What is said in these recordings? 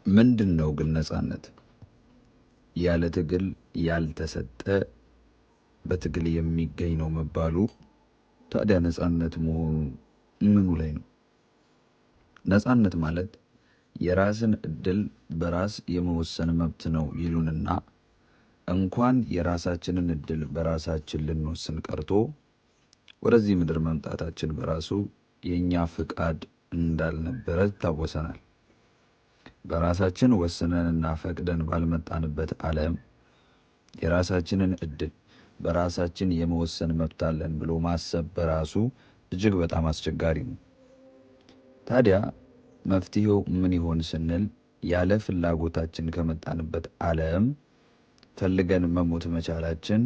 ምንድነው ግን ነፃነት? ያለ ትግል ያልተሰጠ በትግል የሚገኝ ነው መባሉ ታዲያ ነፃነት መሆኑ ምኑ ላይ ነው? ነፃነት ማለት የራስን እድል በራስ የመወሰን መብት ነው ይሉንና እንኳን የራሳችንን እድል በራሳችን ልንወስን ቀርቶ ወደዚህ ምድር መምጣታችን በራሱ የኛ ፍቃድ እንዳልነበረ ይታወሰናል። በራሳችን ወስነንና ፈቅደን ባልመጣንበት ዓለም የራሳችንን እድል በራሳችን የመወሰን መብት አለን ብሎ ማሰብ በራሱ እጅግ በጣም አስቸጋሪ ነው። ታዲያ መፍትሄው ምን ይሆን ስንል ያለ ፍላጎታችን ከመጣንበት ዓለም ፈልገን መሞት መቻላችን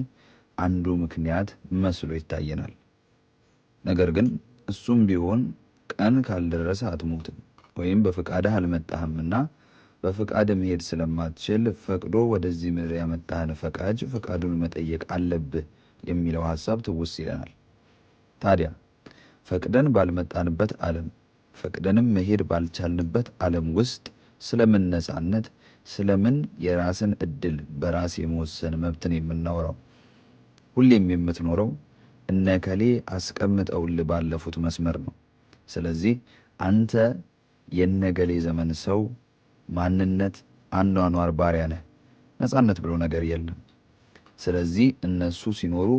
አንዱ ምክንያት መስሎ ይታየናል። ነገር ግን እሱም ቢሆን ቀን ካልደረሰ አትሞትም ወይም በፍቃድህ አልመጣህምና በፍቃድ መሄድ ስለማትችል ፈቅዶ ወደዚህ ምድር ያመጣህን ፈቃጅ ፈቃዱን መጠየቅ አለብህ የሚለው ሐሳብ ትውስ ይለናል። ታዲያ ፈቅደን ባልመጣንበት ዓለም ፈቅደንም መሄድ ባልቻልንበት ዓለም ውስጥ ስለምን ነፃነት ስለምን የራስን እድል በራስ የመወሰን መብትን የምናወራው? ሁሌም የምትኖረው እነከሌ አስቀምጠውልህ ባለፉት መስመር ነው። ስለዚህ አንተ የነገሌ ዘመን ሰው ማንነት አኗኗር ባሪያ ነህ። ነፃነት ብሎ ነገር የለም። ስለዚህ እነሱ ሲኖሩ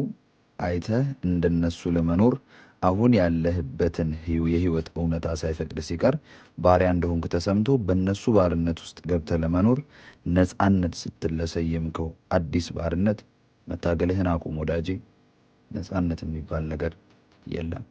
አይተህ እንደነሱ ለመኖር አሁን ያለህበትን የህይወት እውነታ ሳይፈቅድ ሲቀር ባሪያ እንደሆንክ ተሰምቶ በእነሱ ባርነት ውስጥ ገብተህ ለመኖር ነፃነት ስትል ለሰየምከው አዲስ ባርነት መታገልህን አቁም ወዳጄ። ነፃነት የሚባል ነገር የለም።